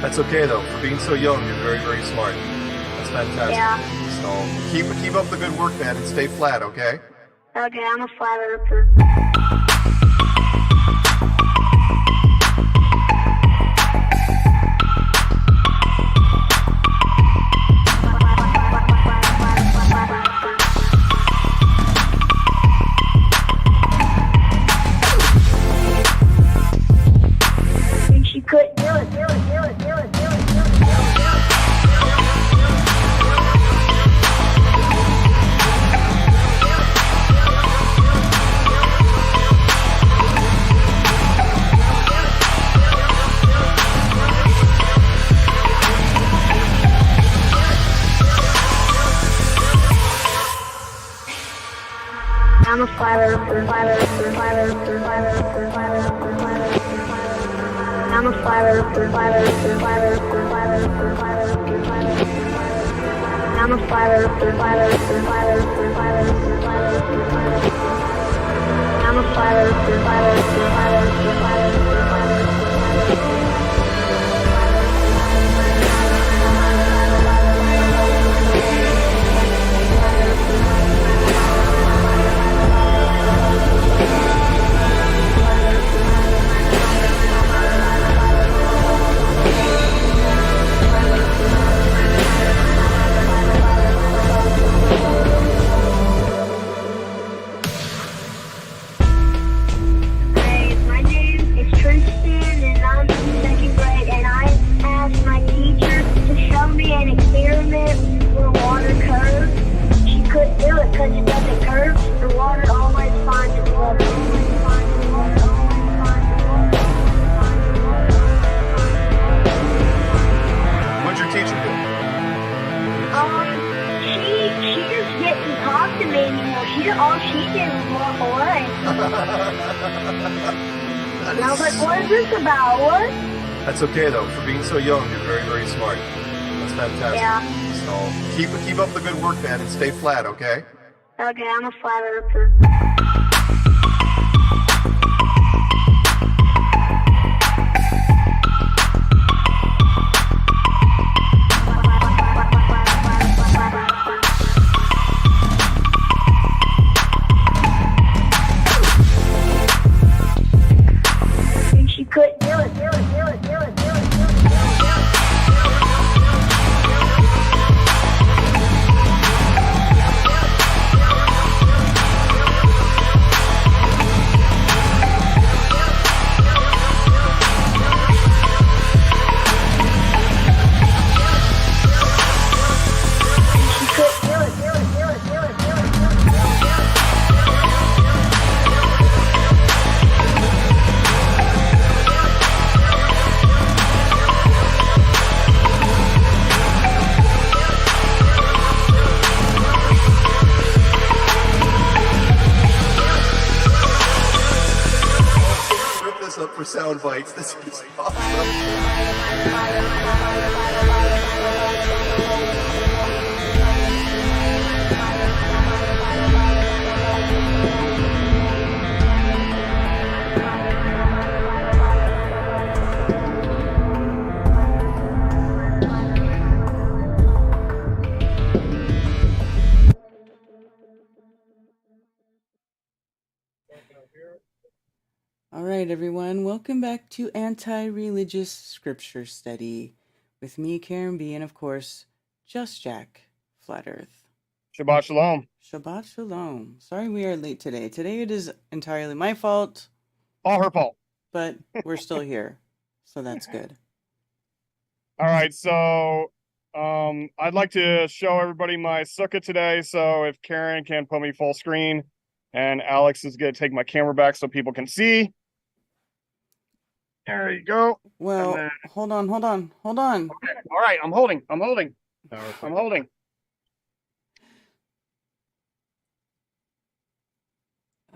That's okay though. For being so young, you're very, very smart. That's fantastic. Yeah. So keep up the good work, man, and stay flat, okay? Okay, I'm a flat earther. I'm a flat earther, flat earther, flat earther, flat earther, flat earther, flat earther. I'm a flat earther, flat earther, flat earther, flat earther, flat earther, flat earther. I'm a flat earther, flat earther, flat earther, flat earther, flat earther, flat earther. I'm a flat earther, flat earther, flat earther, flat earther, flat earther. That's okay though. For being so young, you're very, very smart. That's fantastic. Yeah. So keep up the good work, man, and stay flat, okay? Okay, I'm a flat earther. For sound bites. This is awesome. All right, everyone. Welcome back to Anti-Religious Scripture Study with me, Karen B, and of course, Just Jack, Flat Earth. Shabbat Shalom. Shabbat Shalom. Sorry we are late today. Today it is entirely my fault. All her fault. But we're still here, so that's good. All right, so I'd like to show everybody my sukkah today. So if Karen can put me full screen, and Alex is going to take my camera back so people can see. There you go. Well, then... hold on. Okay. All right, I'm holding.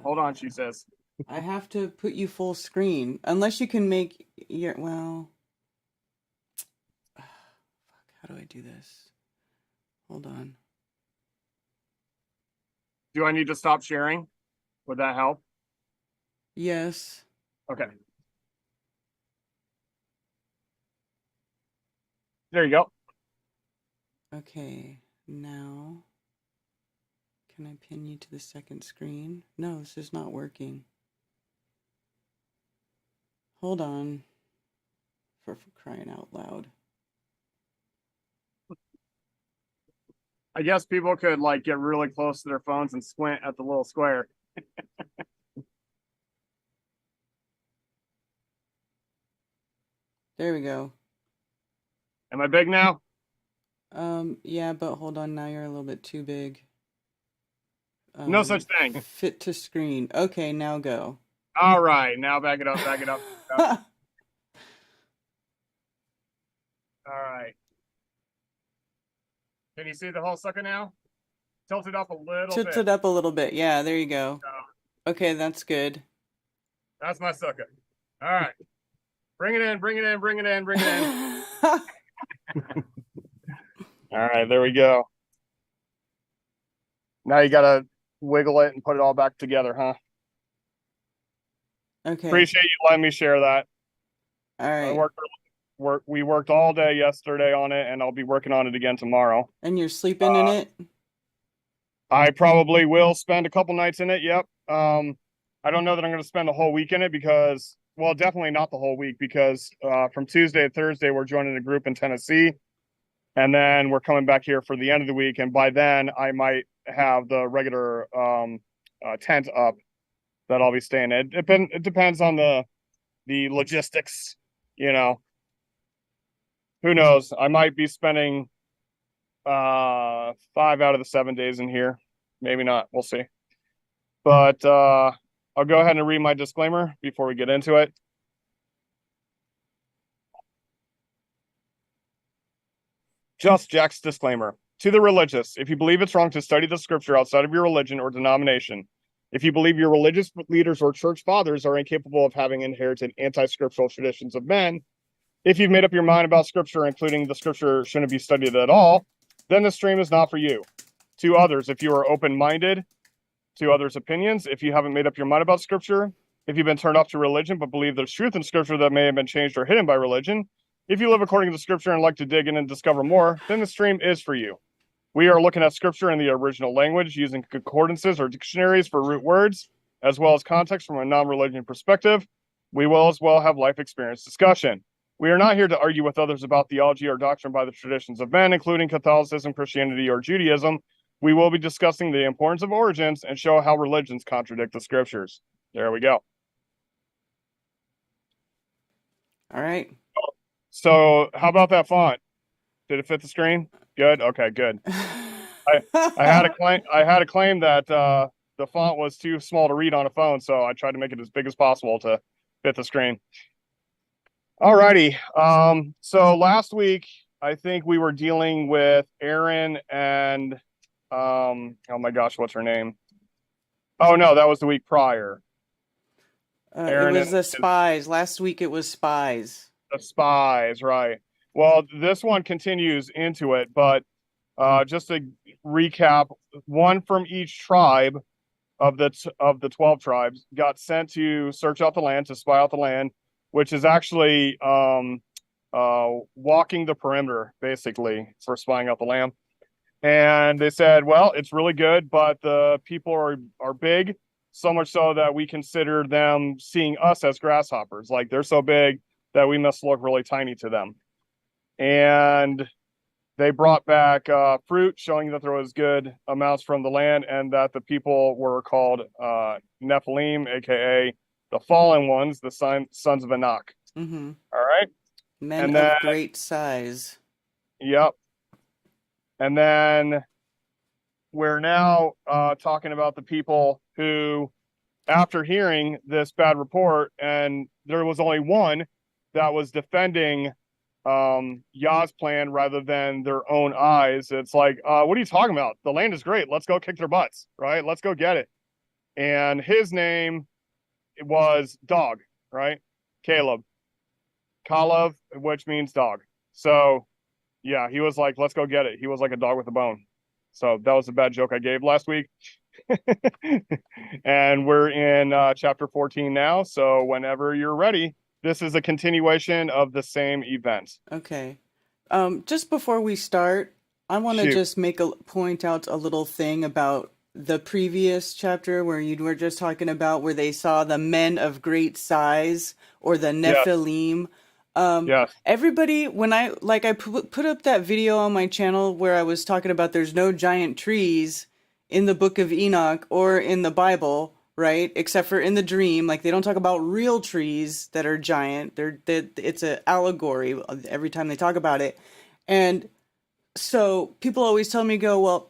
Hold on, she says. I have to put you full screen. Unless you can make your, well... Fuck, how do I do this? Hold on. Do I need to stop sharing? Would that help? Yes. Okay. There you go. Okay, now... Can I pin you to the second screen? No, this is not working. Hold on. For crying out loud. I guess people could like get really close to their phones and squint at the little square. There we go. Am I big now? Yeah, but hold on, now you're a little bit too big. No such thing. Fit to screen. Okay, now go. All right, now back it up. All right. Can you see the whole sucker now? Tilt it up a little bit. Tilt it up a little bit. Yeah, there you go. Okay, that's good. That's my sucker. All right. Bring it in. All right, there we go. Now you gotta wiggle it and put it all back together, huh? Okay. Appreciate you letting me share that. All right. We worked all day yesterday on it, and I'll be working on it again tomorrow. And you're sleeping in it? I probably will spend a couple nights in it. Yep. I don't know that I'm going to spend the whole week in it because, well, definitely not the whole week because from Tuesday to Thursday we're joining a group in Tennessee, and then we're coming back here for the end of the week. And by then I might have the regular tent up that I'll be staying in. It depends on the logistics, you know. Who knows? I might be spending 5 out of the 7 days in here. Maybe not. We'll see. But I'll go ahead and read my disclaimer before we get into it. Just Jack's disclaimer. To the religious, if you believe it's wrong to study the scripture outside of your religion or denomination, if you believe your religious leaders or church fathers are incapable of having inherited anti-scriptural traditions of men, if you've made up your mind about scripture, including the scripture shouldn't be studied at all, then the stream is not for you. To others, if you are open-minded to others' opinions, if you haven't made up your mind about scripture, if you've been turned off to religion but believe there's truth in scripture that may have been changed or hidden by religion, if you live according to scripture and like to dig in and discover more, then the stream is for you. We are looking at scripture in the original language using concordances or dictionaries for root words, as well as context from a non-religion perspective. We will as well have life experience discussion. We are not here to argue with others about theology or doctrine by the traditions of men, including Catholicism, Christianity, or Judaism. We will be discussing the importance of origins and show how religions contradict the scriptures. There we go. All right. So how about that font? Did it fit the screen? Good. Okay, good. I had a claim that the font was too small to read on a phone, so I tried to make it as big as possible to fit the screen. Alrighty. So last week I think we were dealing with Aaron and oh my gosh, what's her name? Oh no, that was the week prior. It was the spies. Last week it was spies. The spies, right. Well, this one continues into it, but just to recap, one from each tribe of the 12 tribes got sent to search out the land, to spy out the land, which is actually walking the perimeter, basically, for spying out the land. And they said, well, it's really good, but the people are big, so much so that we consider them seeing us as grasshoppers. Like, they're so big that we must look really tiny to them. And they brought back fruit, showing that there was good amounts from the land, and that the people were called Nephilim, aka the fallen ones, the sons of Anak. Mm-hmm. All right. Men And then, of great size. yep. And then we're now talking about the people who, after hearing this bad report, and there was only one that was defending Yah's plan rather than their own eyes. It's like, what are you talking about? The land is great. Let's go kick their butts, right? Let's go get it. And his name was Dog, right? Caleb. Kalev, which means dog. So, yeah, he was like, let's go get it. He was like a dog with a bone. So that was a bad joke I gave last week. And we're in chapter 14 now. So whenever you're ready, this is a continuation of the same event. Okay. Just before we start, I want to Shoot. just point out a little thing about the previous chapter where you were just talking about where they saw the men of great size or the Yes. Nephilim. Yes. Everybody, when I put up that video on my channel where I was talking about there's no giant trees in the book of Enoch or in the Bible, right? Except for in the dream, like they don't talk about real trees that are giant. It's an allegory every time they talk about it. And so people always tell me, well,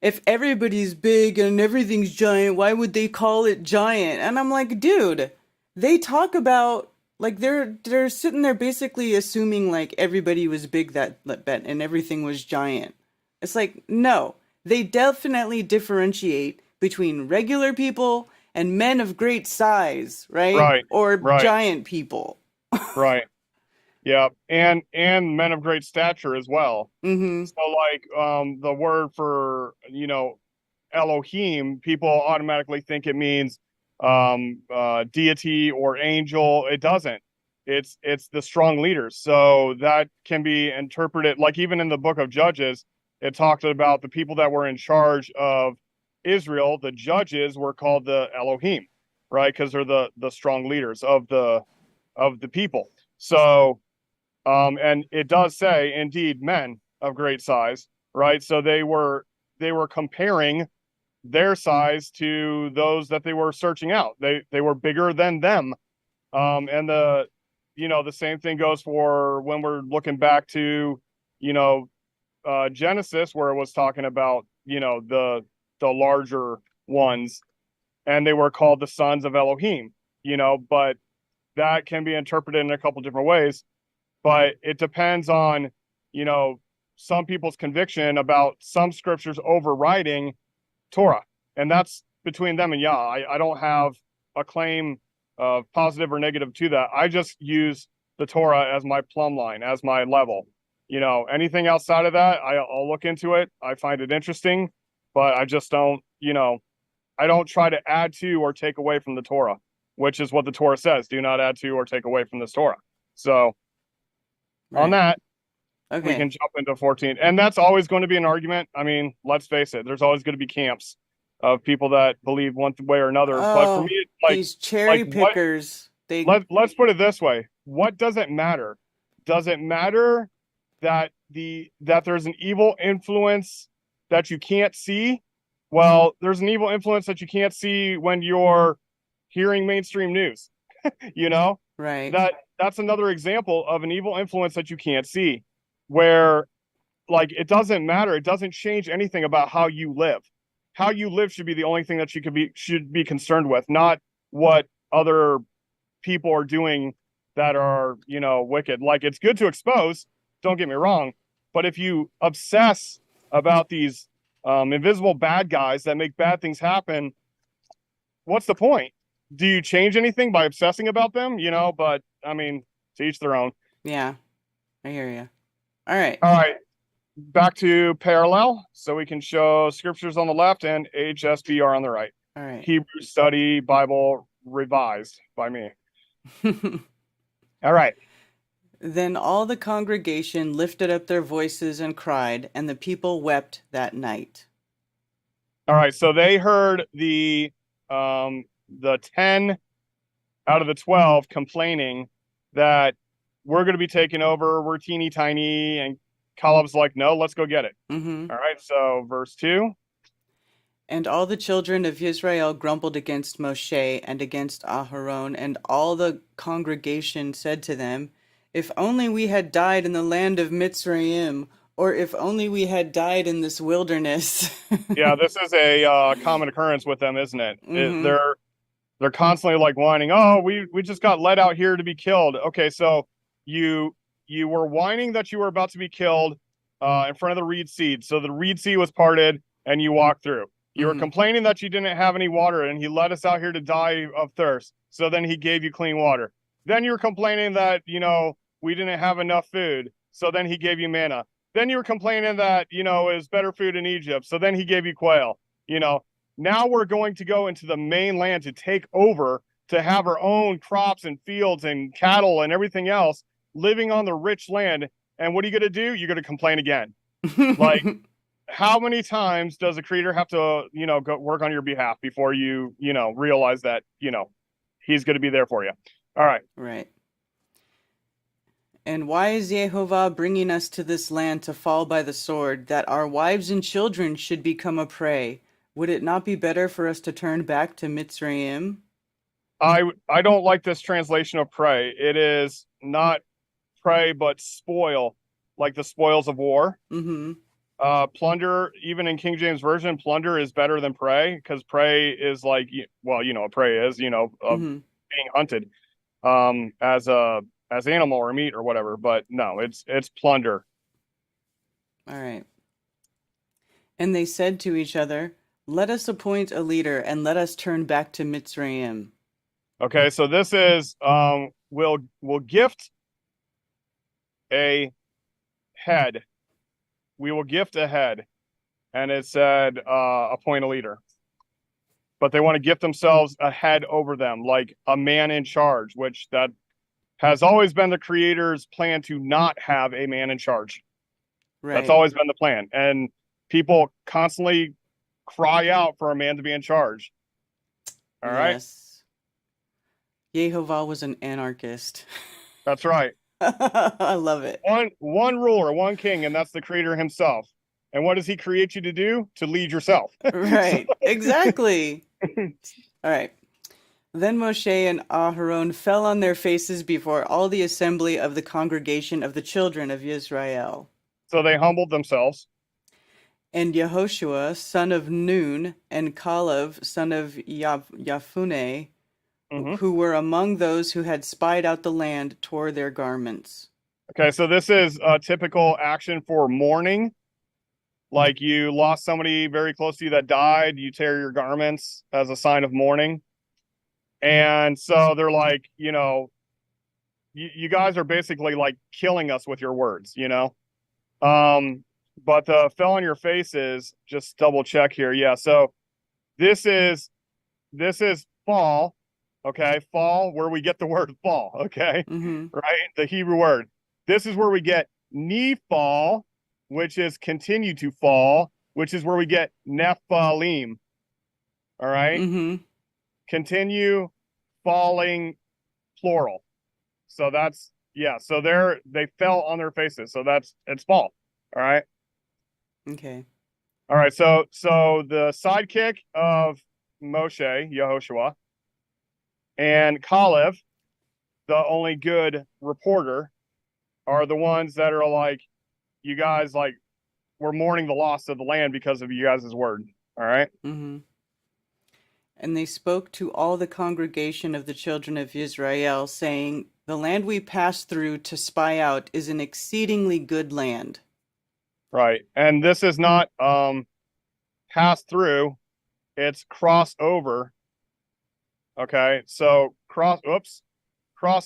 if everybody's big and everything's giant, why would they call it giant? And I'm like, dude, they talk about like they're sitting there basically assuming like everybody was big that and everything was giant. It's like, no, they definitely differentiate between regular people and men of great size, right? Right. Or Right. giant people. Right. Yeah. And men of great stature as well. Mm-hmm. So like the word for, Elohim, people automatically think it means deity or angel. It doesn't. It's the strong leaders. So that can be interpreted like even in the book of Judges, it talked about the people that were in charge of Israel. The judges were called the Elohim, right? Because they're the strong leaders of the people. So and it does say indeed men of great size, right? So they were comparing their size to those that they were searching out. They were bigger than them. And the same thing goes for when we're looking back to, Genesis, where it was talking about, the larger ones, and they were called the sons of Elohim, but that can be interpreted in a couple different ways. But it depends on, some people's conviction about some scriptures overriding Torah, and that's between them and Yah. I don't have a claim of positive or negative to that. I just use the Torah as my plumb line, as my level. Anything outside of that, I'll look into it. I find it interesting, but I just don't, I don't try to add to or take away from the Torah, which is what the Torah says. Do not add to or take away from this Torah. So on that, we can jump into 14. And that's always going to be an argument. I mean, let's face it, there's always going to be camps of people that believe one way or another. But for me, it's like these cherry pickers. Let's put it this way. What does it matter? Does it matter that there's an evil influence that you can't see? Well, there's an evil influence that you can't see when you're hearing mainstream news. Right. That's another example of an evil influence that you can't see, where like it doesn't matter. It doesn't change anything about how you live. How you live should be the only thing that you should be concerned with, not what other people are doing that are, wicked. Like it's good to expose, don't get me wrong, but if you obsess about these invisible bad guys that make bad things happen, what's the point? Do you change anything by obsessing about them? But I mean, to each their own. Yeah, I hear you. All right. Back to parallel, so we can show scriptures on the left and HSBR on the right. All right. Hebrew Study Bible Revised by me. All right. Then all the congregation lifted up their voices and cried, and the people wept that night. All right. So they heard the 10 out of the 12 complaining that we're going to be taken over. We're teeny tiny. And Caleb's like, no, let's go get it. Mm-hmm. All right. So verse 2. And all the children of Israel grumbled against Moshe and against Aharon, and all the congregation said to them, If only we had died in the land of Mitzrayim, or if only we had died in this wilderness. Yeah, this is a common occurrence with them, isn't it? Mm-hmm. They're constantly like whining, oh, we just got led out here to be killed. Okay, so you were whining that you were about to be killed in front of the reed sea. So the reed sea was parted and you walked through. You were complaining that you didn't have any water and he led us out here to die of thirst. So then he gave you clean water. Then you were complaining that, we didn't have enough food. So then he gave you manna. Then you were complaining that, it was better food in Egypt. So then he gave you quail. Now we're going to go into the mainland to take over, to have our own crops and fields and cattle and everything else living on the rich land. And what are you going to do? You're going to complain again. Like, how many times does a creator have to, go work on your behalf before you, realize that, he's going to be there for you? All right. Right. And why is Yehovah bringing us to this land to fall by the sword, that our wives and children should become a prey? Would it not be better for us to turn back to Mitzrayim? I don't like this translation of prey. It is not prey, but spoil, like the spoils of war. Mm-hmm. Plunder, even in King James Version, plunder is better than prey, because prey is like, well, a prey is, being hunted as animal or meat or whatever. But no, it's plunder. All right. And they said to each other, let us appoint a leader and let us turn back to Mitzrayim. Okay, so this is we'll gift a head. We will gift a head, and it said appoint a leader. But they want to gift themselves a head over them, like a man in charge, which that has always been the creator's plan, to not have a man in charge. Right. That's always been the plan, and people constantly cry out for a man to be in charge. All right. Yes. Yehovah was an anarchist. That's right. I love it. One ruler, one king, and that's the creator himself. And what does he create you to do? To lead yourself. Right. Exactly. All right. Then Moshe and Aharon fell on their faces before all the assembly of the congregation of the children of Israel. So they humbled themselves. And Yehoshua, son of Nun, and Caleb, son of Yaphune, who were among those who had spied out the land, tore their garments. Okay, so this is a typical action for mourning. Like, you lost somebody very close to you that died, you tear your garments as a sign of mourning. And so they're like, you guys are basically like killing us with your words, But the fell on your faces, just double check here. Yeah, so this is fall. Okay, fall, where we get the word fall, okay? Right? The Hebrew word. This is where we get Nephal, which is continue to fall, which is where we get Nephalim. All right? Continue falling, plural. So that's, so they fell on their faces. So it's fall. All right? Okay. All right, so the sidekick of Moshe, Yehoshua, and Caleb, the only good reporter, are the ones that are like, you guys, like, we're mourning the loss of the land because of you guys' word. All right? And they spoke to all the congregation of the children of Israel, saying, the land we passed through to spy out is an exceedingly good land. Right. And this is not pass through, it's cross over. Okay, so cross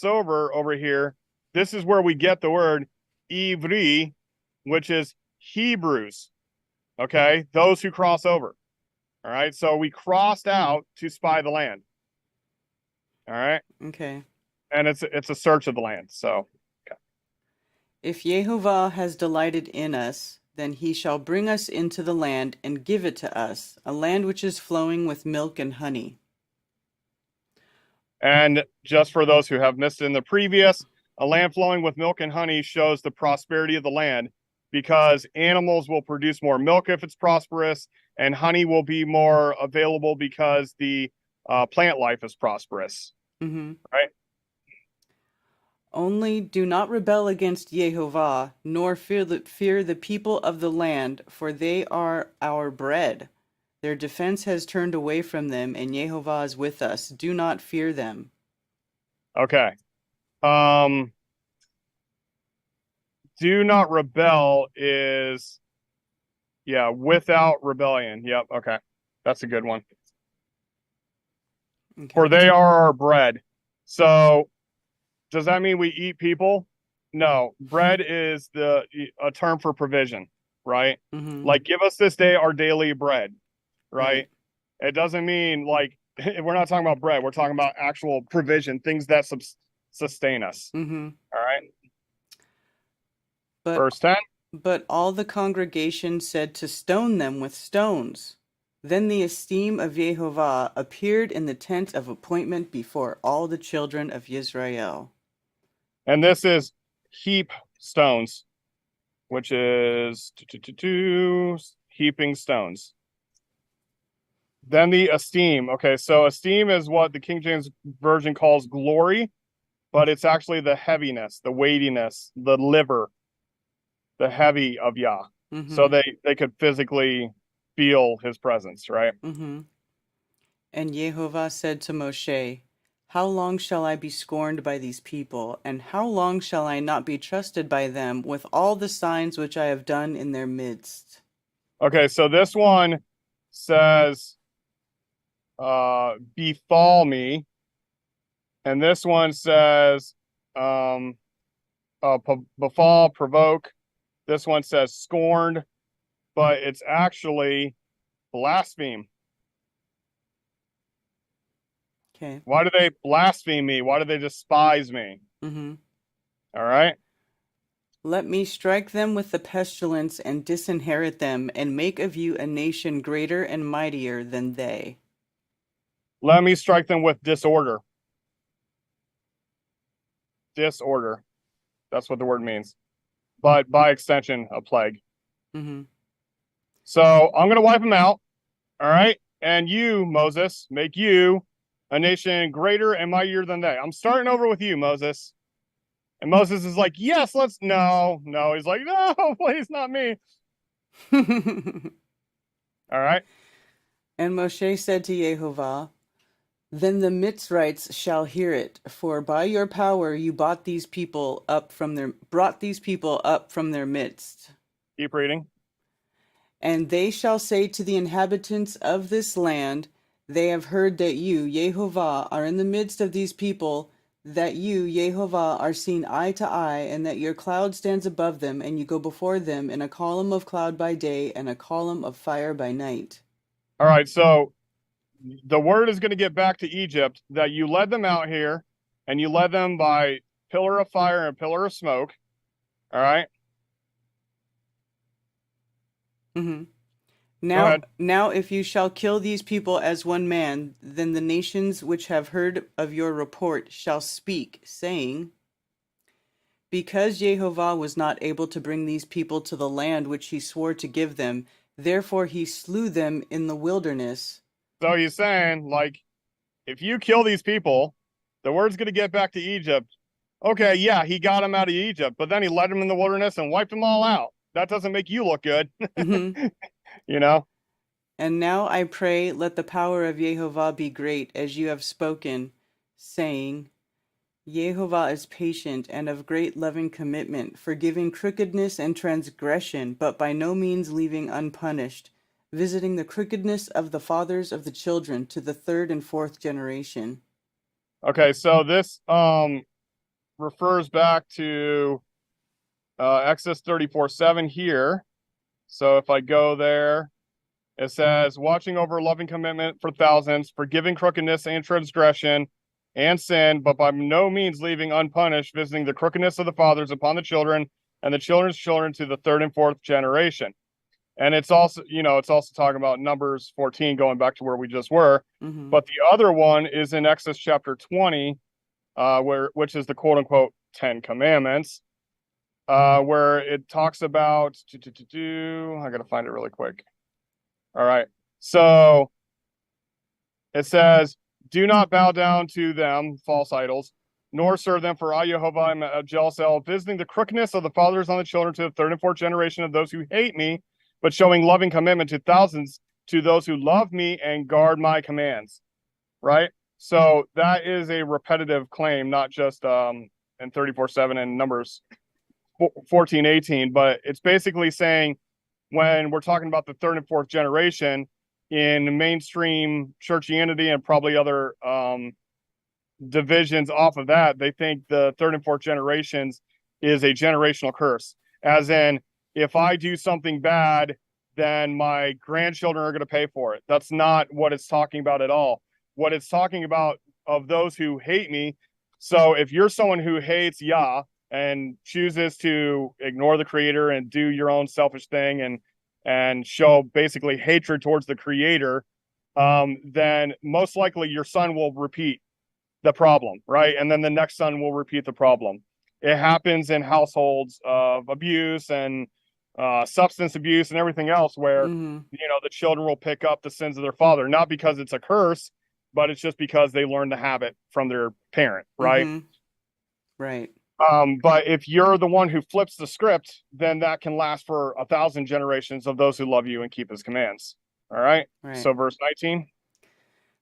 over here. This is where we get the word Ivri, which is Hebrews. Okay, those who cross over. All right, so we crossed out to spy the land. All right. Okay. And it's a search of the land. So, okay. If Yehovah has delighted in us, then he shall bring us into the land and give it to us, a land which is flowing with milk and honey. And just for those who have missed in the previous, a land flowing with milk and honey shows the prosperity of the land, because animals will produce more milk if it's prosperous, and honey will be more available because the plant life is prosperous. Right? Only do not rebel against Jehovah, nor fear the people of the land, for they are our bread. Their defense has turned away from them, and Jehovah is with us. Do not fear them. Okay. Do not rebel is, yeah, without rebellion. Yep. Okay. That's a good one. Okay. For they are our bread. So does that mean we eat people? No. Bread is a term for provision, right? Mm-hmm. Like, give us this day our daily bread, right? Right. It doesn't mean like we're not talking about bread. We're talking about actual provision, things that sustain us. Mm-hmm. All right. But Verse 10. But all the congregation said to stone them with stones. Then the esteem of Jehovah appeared in the tent of appointment before all the children of Israel. And this is heap stones, which is heaping stones. Then the esteem. Okay, so esteem is what the King James Version calls glory, but it's actually the heaviness, the weightiness, the liver, the heavy of Yah. Mm-hmm. So they could physically feel his presence, right? Mm-hmm. And Jehovah said to Moshe, how long shall I be scorned by these people, and how long shall I not be trusted by them with all the signs which I have done in their midst? Okay, so this one says, befall me. And this one says, befall, provoke. This one says scorned, but it's actually blaspheme. Okay. Why do they blaspheme me? Why do they despise me? Mm-hmm. All right. Let me strike them with the pestilence and disinherit them, and make of you a nation greater and mightier than they. Let me strike them with disorder. Disorder. That's what the word means. But by extension, a plague. Mm-hmm. So I'm going to wipe them out. All right. And you, Moses, make you a nation greater and mightier than they. I'm starting over with you, Moses. And Moses is like, yes, let's. No. He's like, no, please, not me. All right. And Moshe said to Jehovah, then the Mitzrites shall hear it, for by your power you brought these people up from their midst. Keep reading. And they shall say to the inhabitants of this land, they have heard that you, Jehovah, are in the midst of these people, that you, Jehovah, are seen eye to eye, and that your cloud stands above them, and you go before them in a column of cloud by day and a column of fire by night. All right. So the word is going to get back to Egypt that you led them out here, and you led them by pillar of fire and pillar of smoke. All right. Mm-hmm. Go ahead. Now, if you shall kill these people as one man, then the nations which have heard of your report shall speak, saying, because Jehovah was not able to bring these people to the land which he swore to give them, therefore he slew them in the wilderness. So he's saying, like, if you kill these people, the word's going to get back to Egypt. Okay, yeah, he got them out of Egypt, but then he led them in the wilderness and wiped them all out. That doesn't make you look good. Mm-hmm. You know? And now I pray, let the power of Jehovah be great, as you have spoken, saying, Jehovah is patient and of great loving commitment, forgiving crookedness and transgression, but by no means leaving unpunished, visiting the crookedness of the fathers of the children to the third and fourth generation. Okay, so this refers back to Exodus 34:7 here. So if I go there, it says, watching over loving commitment for thousands, forgiving crookedness and transgression and sin, but by no means leaving unpunished, visiting the crookedness of the fathers upon the children and the children's children to the third and fourth generation. And it's also, it's also talking about Numbers 14, going back to where we just were. Mm-hmm. But the other one is in Exodus chapter 20, which is the quote unquote 10 commandments, where it talks about, I got to find it really quick. All right. So it says, do not bow down to them, false idols, nor serve them, for I, Jehovah, am a jealous El, visiting the crookedness of the fathers on the children to the third and fourth generation of those who hate me, but showing loving commitment to thousands, to those who love me and guard my commands. Right? So that is a repetitive claim, not just in 34:7 and Numbers 14:18, but it's basically saying when we're talking about the third and fourth generation in mainstream churchianity and probably other divisions off of that, they think the third and fourth generations is a generational curse. As in, if I do something bad, then my grandchildren are going to pay for it. That's not what it's talking about at all. What it's talking about of those who hate me. So if you're someone who hates Yah and chooses to ignore the creator and do your own selfish thing and show basically hatred towards the creator, then most likely your son will repeat the problem, right? And then the next son will repeat the problem. It happens in households of abuse and substance abuse and everything else where, the children will pick up the sins of their father, not because it's a curse, but it's just because they learn the habit from their parent, right? Right. But if you're the one who flips the script, then that can last for 1,000 generations of those who love you and keep his commands. All right. So verse 19.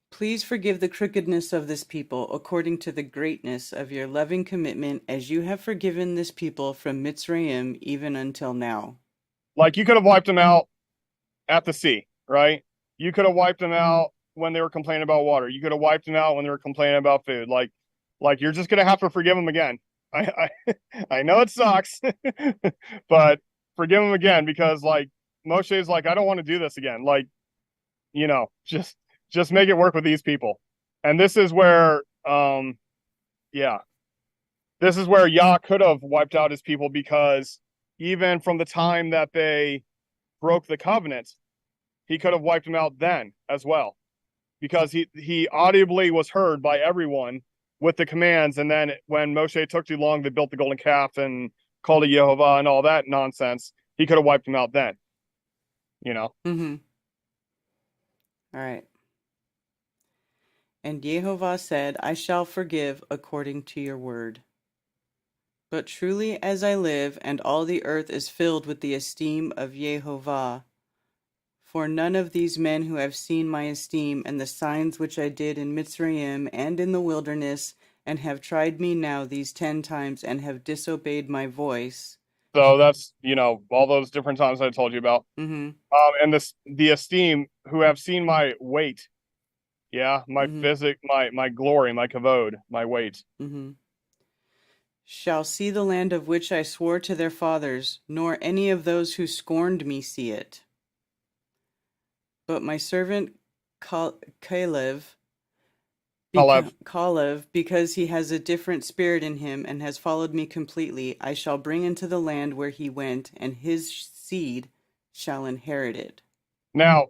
Please forgive the crookedness of this people according to the greatness of your loving commitment, as you have forgiven this people from Mitzrayim even until now. Like you could have wiped them out at the sea, right? You could have wiped them out when they were complaining about water. You could have wiped them out when they were complaining about food. Like you're just gonna have to forgive them again. I know it sucks, but forgive them again, because like Moshe is like, I don't want to do this again. Like, just make it work with these people. And this is where, this is where Yah could have wiped out his people, because even from the time that they broke the covenant, he could have wiped them out then as well, because he audibly was heard by everyone with the commands. And then when Moshe took too long, they built the golden calf and called it Yehovah and all that nonsense. He could have wiped them out then, All right. And Yehovah said, I shall forgive according to your word. But truly as I live, and all the earth is filled with the esteem of Yehovah, for none of these men who have seen my esteem and the signs which I did in Mitzrayim and in the wilderness, and have tried me now these 10 times and have disobeyed my voice. So that's, all those different times I told you about. And the esteem, who have seen my weight. Yeah, my physic, my glory, my kavod, my weight. Shall see the land of which I swore to their fathers, nor any of those who scorned me see it. But my servant Caleb, because he has a different spirit in him and has followed me completely, I shall bring into the land where he went, and his seed shall inherit it. Now,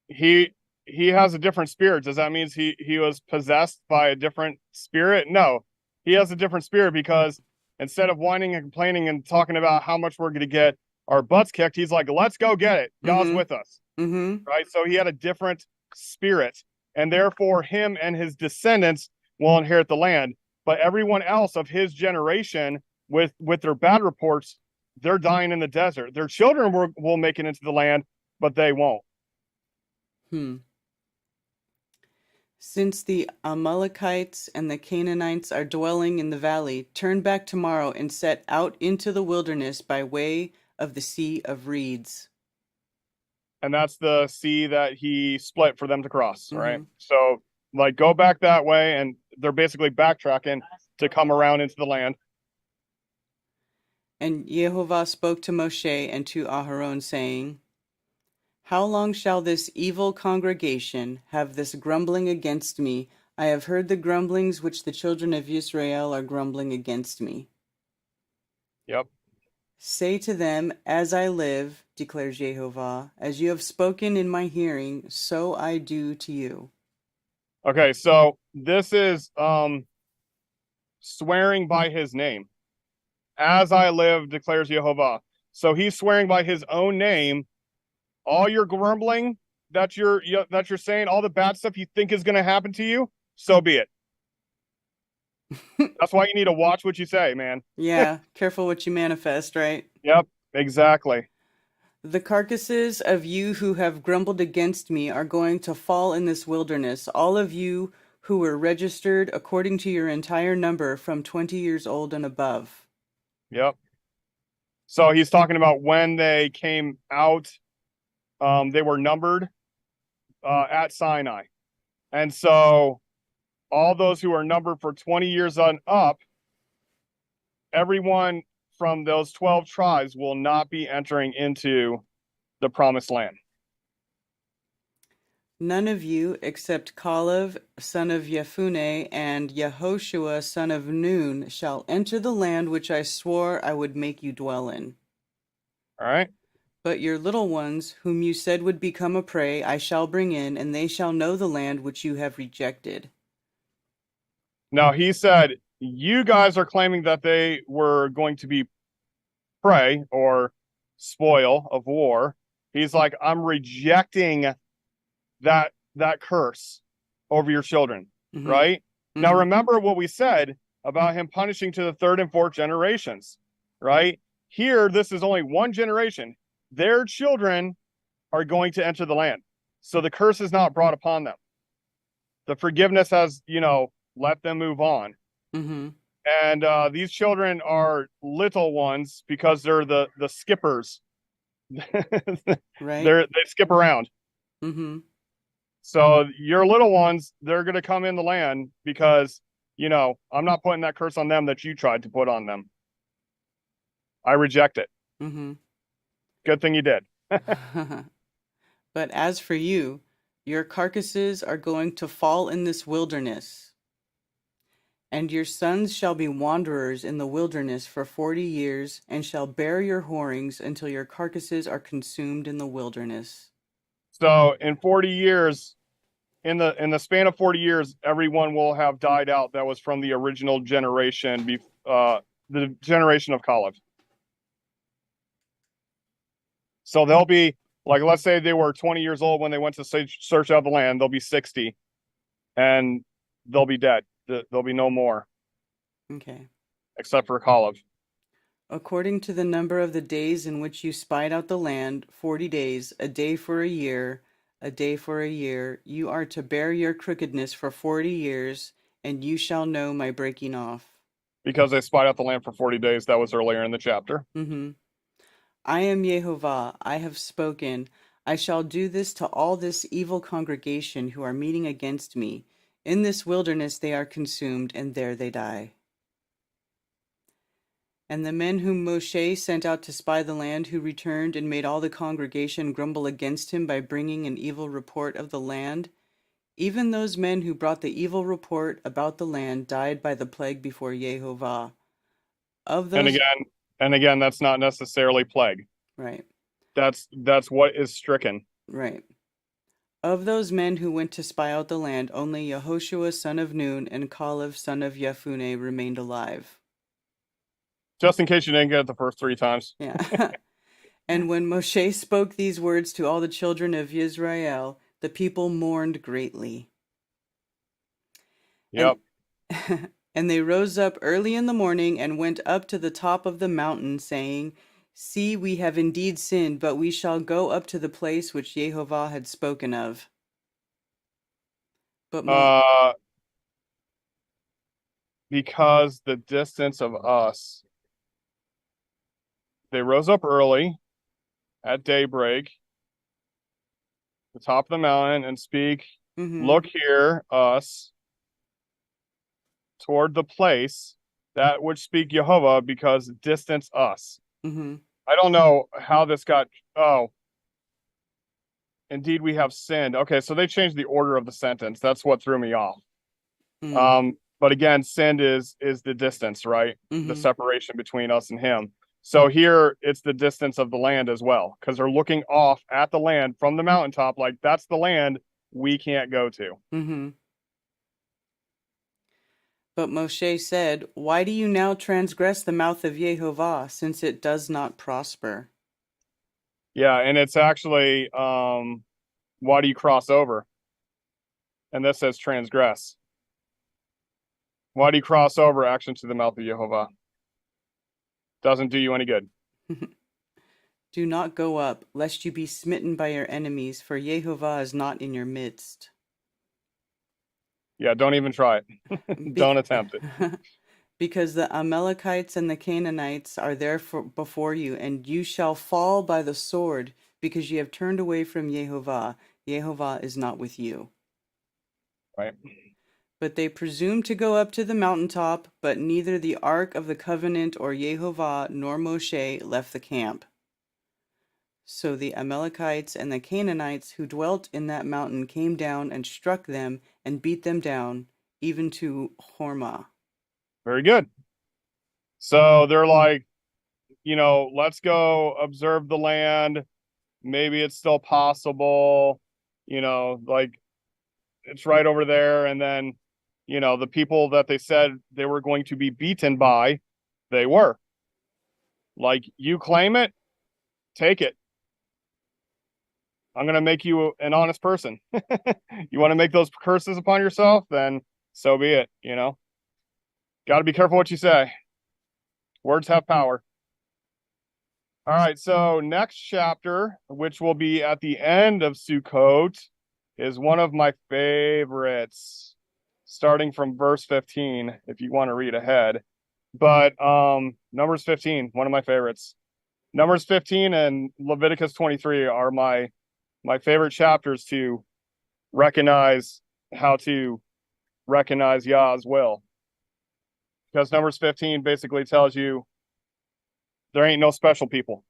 he has a different spirit. Does that mean he was possessed by a different spirit? No, he has a different spirit, because instead of whining and complaining and talking about how much we're going to get our butts kicked, he's like, let's go get it. God's with us. Right? So he had a different spirit, and therefore him and his descendants will inherit the land. But everyone else of his generation with their bad reports, they're dying in the desert. Their children will make it into the land, but they won't. Since the Amalekites and the Canaanites are dwelling in the valley, turn back tomorrow and set out into the wilderness by way of the Sea of Reeds. And that's the sea that he split for them to cross, right? So, go back that way, and they're basically backtracking to come around into the land. And Yehovah spoke to Moshe and to Aharon, saying, How long shall this evil congregation have this grumbling against me? I have heard the grumblings which the children of Israel are grumbling against me. Yep. Say to them, As I live, declares Yehovah, as you have spoken in my hearing, so I do to you. Okay, so this is swearing by his name. As I live, declares Yehovah. So he's swearing by his own name. All your grumbling that you're saying, all the bad stuff you think is going to happen to you, so be it. That's why you need to watch what you say, man. Yeah, careful what you manifest, right? Yep, exactly. The carcasses of you who have grumbled against me are going to fall in this wilderness, all of you who were registered according to your entire number from 20 years old and above. Yep. So he's talking about when they came out, they were numbered at Sinai. And so all those who are numbered for 20 years on up, everyone from those 12 tribes will not be entering into the promised land. None of you except Caleb, son of Jephunneh, and Yehoshua, son of Nun, shall enter the land which I swore I would make you dwell in. All right. But your little ones, whom you said would become a prey, I shall bring in, and they shall know the land which you have rejected. Now he said, you guys are claiming that they were going to be prey or spoil of war. He's like, I'm rejecting that curse over your children, right? Now remember what we said about him punishing to the third and fourth generations, right? Here, this is only one generation. Their children are going to enter the land. So the curse is not brought upon them. The forgiveness has, let them move on. And these children are little ones because they're the skippers. Right. They skip around. So your little ones, they're going to come in the land because, I'm not putting that curse on them that you tried to put on them. I reject it. Good thing you did. But as for you, your carcasses are going to fall in this wilderness, and your sons shall be wanderers in the wilderness for 40 years, and shall bear your whorings until your carcasses are consumed in the wilderness. So in 40 years, in the span of 40 years, everyone will have died out that was from the original generation, the generation of Caleb. So they'll be, like, let's say they were 20 years old when they went to search out the land, they'll be 60, and they'll be dead. There'll be no more. Okay. Except for Caleb. According to the number of the days in which you spied out the land, 40 days, a day for a year, a day for a year, you are to bear your crookedness for 40 years, and you shall know my breaking off. Because they spied out the land for 40 days. That was earlier in the chapter. I am Yehovah, I have spoken. I shall do this to all this evil congregation who are meeting against me. In this wilderness they are consumed, and there they die. And the men whom Moshe sent out to spy the land, who returned and made all the congregation grumble against him by bringing an evil report of the land, even those men who brought the evil report about the land died by the plague before Yehovah. Of those, and again, that's not necessarily plague. Right. That's what is stricken. Right. Of those men who went to spy out the land, only Yehoshua son of Nun and Caleb son of Jephunneh remained alive. Just in case you didn't get it the first 3 times. Yeah. And when Moshe spoke these words to all the children of Israel, the people mourned greatly. Yep. And they rose up early in the morning and went up to the top of the mountain, saying, See, we have indeed sinned, but we shall go up to the place which Yehovah had spoken of. But because the distance of us, they rose up early at daybreak, the top of the mountain, and speak, Look here, us, toward the place that would speak Jehovah, because distance us. I don't know how this got, indeed we have sinned. Okay, so they changed the order of the sentence. That's what threw me off. But again, sinned is the distance, right? The separation between us and him. So here it's the distance of the land as well, because they're looking off at the land from the mountaintop, like that's the land we can't go to. But Moshe said, Why do you now transgress the mouth of Yehovah, since it does not prosper? Yeah, and it's actually, why do you cross over? And this says transgress. Why do you cross over action to the mouth of Jehovah? Doesn't do you any good. Do not go up, lest you be smitten by your enemies, for Jehovah is not in your midst. Yeah, don't even try it. Don't attempt it. Because the Amalekites and the Canaanites are there before you, and you shall fall by the sword, because ye have turned away from Jehovah. Jehovah is not with you. Right. But they presumed to go up to the mountaintop, but neither the ark of the covenant or Jehovah nor Moshe left the camp. So the Amalekites and the Canaanites who dwelt in that mountain came down and struck them and beat them down, even to Hormah. Very good. So they're like, let's go observe the land. Maybe it's still possible, like it's right over there. And then, the people that they said they were going to be beaten by, they were. Like, you claim it, take it. I'm going to make you an honest person. You want to make those curses upon yourself, then so be it, Got to be careful what you say. Words have power. All right, so next chapter, which will be at the end of Sukkot, is one of my favorites, starting from verse 15, if you want to read ahead. But Numbers 15, one of my favorites. Numbers 15 and Leviticus 23 are my favorite chapters to recognize how to recognize Yah's will. Because Numbers 15 basically tells you there ain't no special people.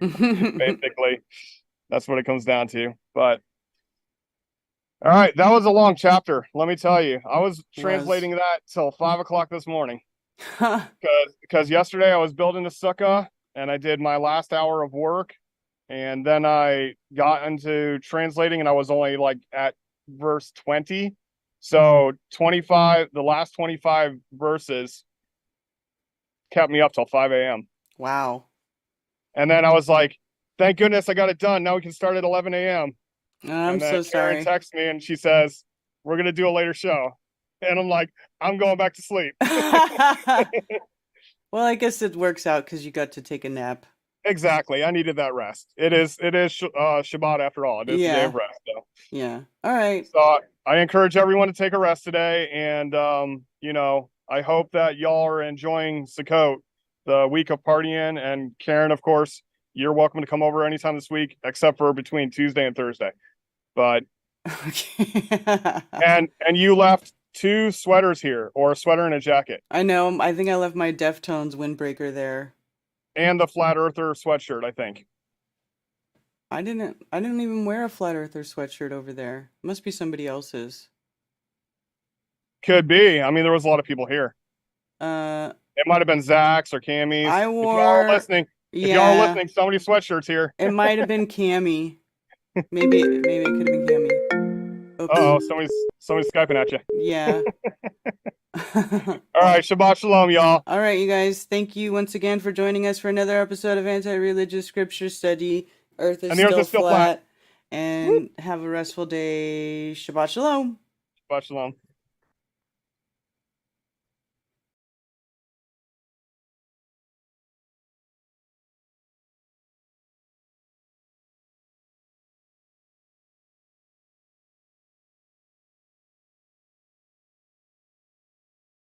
Basically, that's what it comes down to. But all right, that was a long chapter. Let me tell you, I was translating that till 5 o'clock this morning. Because yesterday I was building a sukkah and I did my last hour of work, and then I got into translating and I was only like at verse 20. So 25, the last 25 verses kept me up till 5 a.m. Wow. And then I was like, thank goodness I got it done. Now we can start at 11 a.m. I'm so sorry. Karen texts me and she says, we're going to do a later show. And I'm like, I'm going back to sleep. Well, I guess it works out because you got to take a nap. Exactly. I needed that rest. It is Shabbat after all. It is the day of rest. So. Yeah. All right. So I encourage everyone to take a rest today. And, I hope that y'all are enjoying Sukkot, the week of partying. And Karen, of course, you're welcome to come over anytime this week, except for between Tuesday and Thursday. But and you left 2 sweaters here, or a sweater and a jacket. I know. I think I left my Deftones windbreaker there. And the Flat Earther sweatshirt, I think. I didn't even wear a Flat Earther sweatshirt over there. It must be somebody else's. Could be. I mean, there was a lot of people here. It might have been Zach's or Cammy's. I wore. If y'all are listening, somebody's sweatshirt's here. It might have been Cammy. Maybe it could have been Cammy. Oh, somebody's Skyping at you. Yeah. All right, Shabbat Shalom, y'all. All right, you guys. Thank you once again for joining us for another episode of Anti-Religious Scripture Study. Earth is still flat. And have a restful day. Shabbat Shalom. Shabbat Shalom.